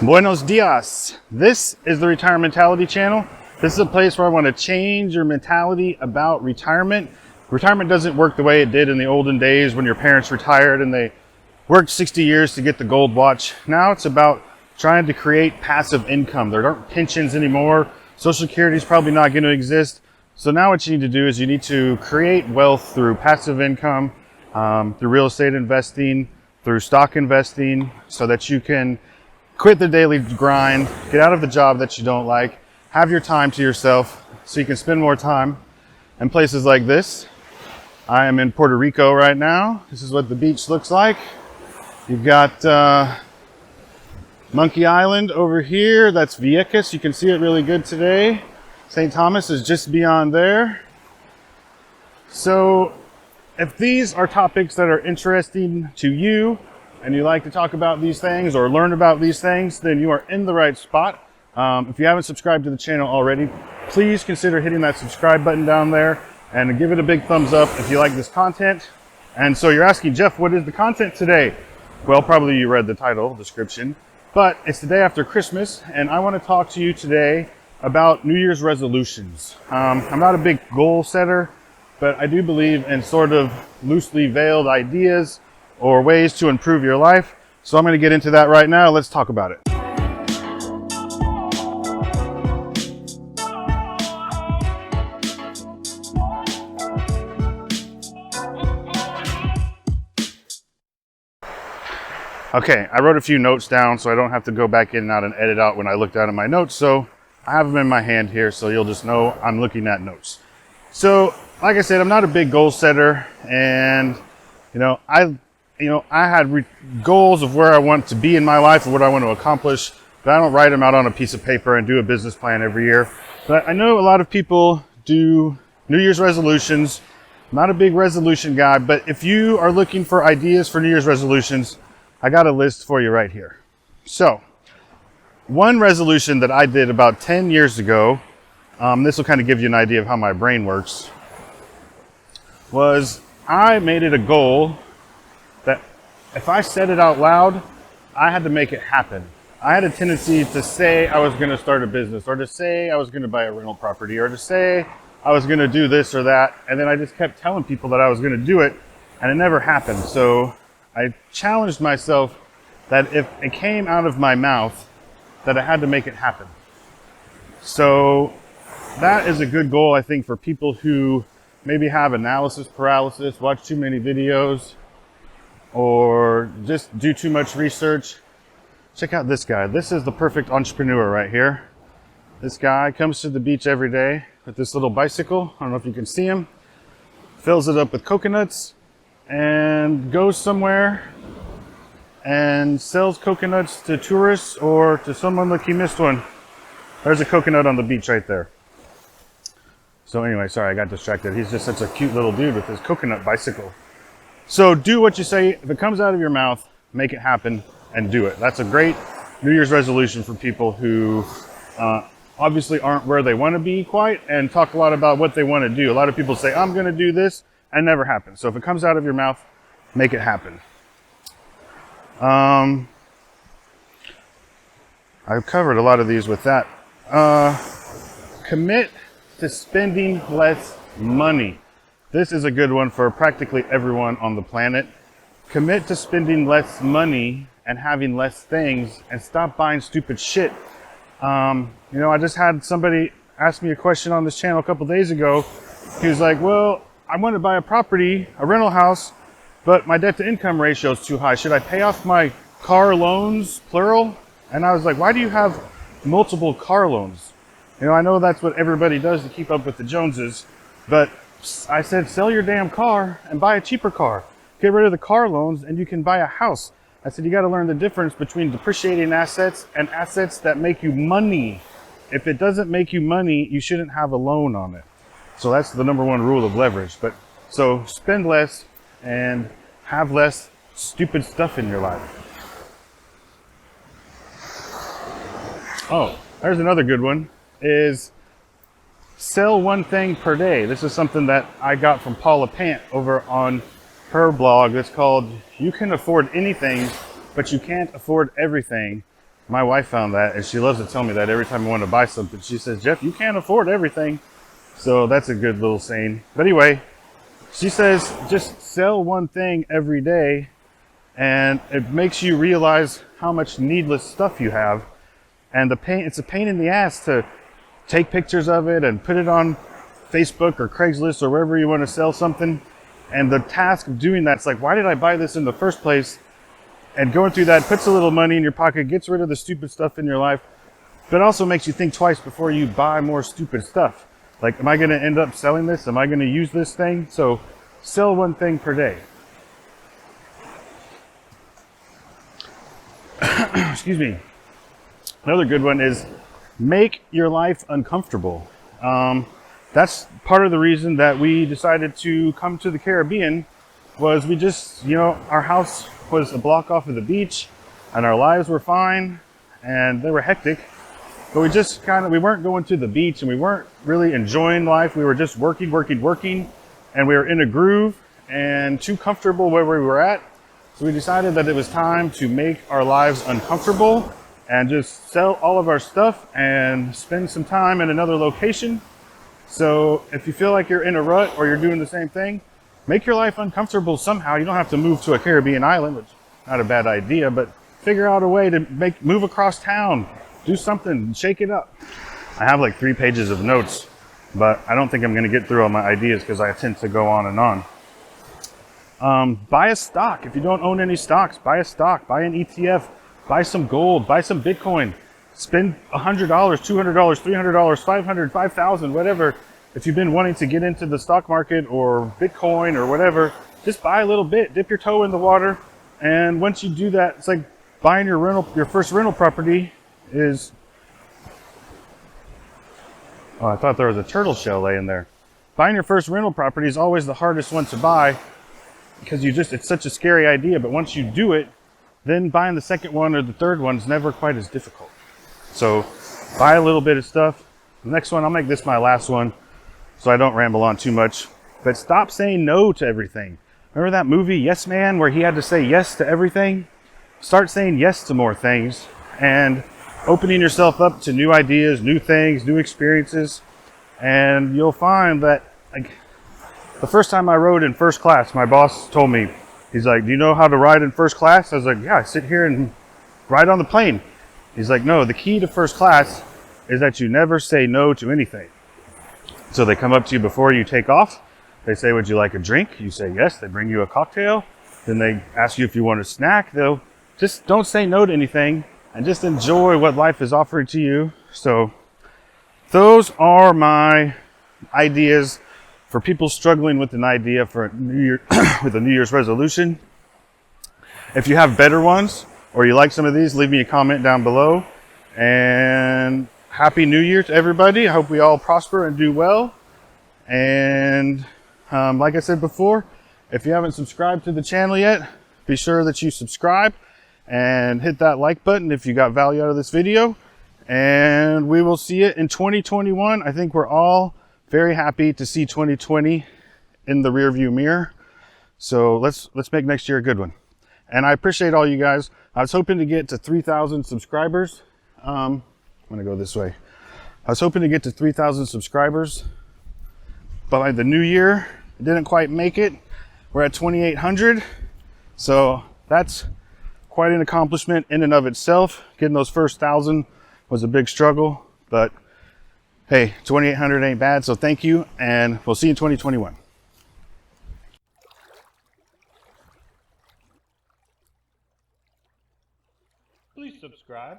Buenos dias. This is the Retirement Mentality channel. This is a place where I want to change your mentality about retirement. Retirement doesn't work the way it did in the olden days when your parents retired and they worked 60 years to get the gold watch. Now it's about trying to create passive income. There aren't pensions anymore. Social Security is probably not going to exist. So now what you need to do is you need to create wealth through passive income, through real estate investing, through stock investing, so that you can quit the daily grind, get out of the job that you don't like, have your time to yourself so you can spend more time in places like this. I am in Puerto Rico right now. This is what the beach looks like. You've got Monkey Island over here. That's Vieques. You can see it really good today. St. Thomas is just beyond there. So if these are topics that are interesting to you, and you like to talk about these things or learn about these things, then you are in the right spot. If you haven't subscribed to the channel already, please consider hitting that subscribe button down there and give it a big thumbs up if you like this content. And so you're asking, Jeff, what is the content today? Well, probably you read the title description, but it's the day after Christmas, and I want to talk to you today about New Year's resolutions. I'm not a big goal setter, but I do believe in sort of loosely veiled ideas or ways to improve your life. So I'm going to get into that right now. Let's talk about it. Okay, I wrote a few notes down so I don't have to go back in and out and edit out when I look down at my notes. So I have them in my hand here, so you'll just know I'm looking at notes. So like I said, I'm not a big goal setter, and I had goals of where I want to be in my life and what I want to accomplish, but I don't write them out on a piece of paper and do a business plan every year. But I know a lot of people do New Year's resolutions. I'm not a big resolution guy, but if you are looking for ideas for New Year's resolutions, I got a list for you right here. So one resolution that I did about 10 years ago, this will kind of give you an idea of how my brain works, was I made it a goal that if I said it out loud, I had to make it happen. I had a tendency to say I was going to start a business, or to say I was going to buy a rental property, or to say I was going to do this or that. And then I just kept telling people that I was going to do it, and it never happened. So I challenged myself that if it came out of my mouth, that I had to make it happen. So that is a good goal, I think, for people who maybe have analysis paralysis, watch too many videos, or just do too much research. Check out this guy. This is the perfect entrepreneur right here. This guy comes to the beach every day with this little bicycle. I don't know if you can see him. Fills it up with coconuts and goes somewhere and sells coconuts to tourists or to someone. Look, he missed one. There's a coconut on the beach right there. So anyway, sorry, I got distracted. He's just such a cute little dude with his coconut bicycle. So do what you say. If it comes out of your mouth, make it happen and do it. That's a great New Year's resolution for people who obviously aren't where they want to be quite, and talk a lot about what they want to do. A lot of people say, I'm going to do this, and never happens. So if it comes out of your mouth, make it happen. I've covered a lot of these with that. Commit to spending less money. This is a good one for practically everyone on the planet. Commit to spending less money and having less things, and stop buying stupid shit. I just had somebody ask me a question on this channel a couple days ago. He was like, well, I want to buy a property, a rental house, but my debt to income ratio is too high. Should I pay off my car loans, plural? And I was like, why do you have multiple car loans? I know that's what everybody does to keep up with the Joneses, but I said, sell your damn car and buy a cheaper car. Get rid of the car loans and you can buy a house. I said, you got to learn the difference between depreciating assets and assets that make you money. If it doesn't make you money, you shouldn't have a loan on it. So that's the number one rule of leverage. But so spend less and have less stupid stuff in your life. Oh, there's another good one, is sell one thing per day. This is something that I got from Paula Pant over on her blog. It's called You Can Afford Anything, but You Can't Afford Everything. My wife found that, and she loves to tell me that every time I want to buy something. She says, Jeff, you can't afford everything. So that's a good little saying. But anyway, she says, just sell one thing every day, and it makes you realize how much needless stuff you have. And it's a pain in the ass to take pictures of it and put it on Facebook or Craigslist or wherever you want to sell something. And the task of doing that's like, why did I buy this in the first place? And going through that puts a little money in your pocket, gets rid of the stupid stuff in your life, but also makes you think twice before you buy more stupid stuff. Like, am I going to end up selling this? Am I going to use this thing? So sell one thing per day. Excuse me. Another good one is make your life uncomfortable. That's part of the reason that we decided to come to the Caribbean. Was we just, our house was a block off of the beach and our lives were fine and they were hectic, but we weren't going to the beach and we weren't really enjoying life. We were just working, and we were in a groove and too comfortable where we were at. So we decided that it was time to make our lives uncomfortable and just sell all of our stuff and spend some time in another location. So if you feel like you're in a rut or you're doing the same thing, make your life uncomfortable somehow. You don't have to move to a Caribbean island, which is not a bad idea, but figure out a way to move across town, do something, shake it up. I have like 3 pages of notes, but I don't think I'm going to get through all my ideas because I tend to go on and on. Buy a stock. If you don't own any stocks, buy a stock, buy an ETF, buy some gold, buy some Bitcoin, spend $100, $200, $300, $500, $5,000, whatever. If you've been wanting to get into the stock market or Bitcoin or whatever, just buy a little bit, dip your toe in the water. And once you do that, it's like buying your first rental property is, oh, I thought there was a turtle shell laying there. Buying your first rental property is always the hardest one to buy because it's such a scary idea. But once you do it, then buying the second one or the third one is never quite as difficult. So buy a little bit of stuff. The next one, I'll make this my last one so I don't ramble on too much. But stop saying no to everything. Remember that movie, Yes Man, where he had to say yes to everything? Start saying yes to more things and opening yourself up to new ideas, new things, new experiences. And you'll find that, like, the first time I rode in first class, my boss told me, he's like, do you know how to ride in first class? I was like, yeah, I sit here and ride on the plane. He's like, no, the key to first class is that you never say no to anything. So they come up to you before you take off. They say, would you like a drink? You say yes. They bring you a cocktail. Then they ask you if you want a snack. They'll just don't say no to anything and just enjoy what life is offering to you. So those are my ideas for people struggling with an idea for a New Year with a New Year's resolution. If you have better ones or you like some of these, leave me a comment down below. And Happy New Year to everybody. I hope we all prosper and do well. And like I said before, if you haven't subscribed to the channel yet, be sure that you subscribe and hit that like button if you got value out of this video. And we will see it in 2021. I think we're all very happy to see 2020 in the rearview mirror. So let's make next year a good one. And I appreciate all you guys. I was hoping to get to 3,000 subscribers. I'm gonna go this way. I was hoping to get to 3,000 subscribers by the new year. Didn't quite make it. We're at 2,800. So that's quite an accomplishment in and of itself. Getting those first 1,000 was a big struggle, but hey, 2,800 ain't bad. So thank you, and we'll see you in 2021. Please subscribe.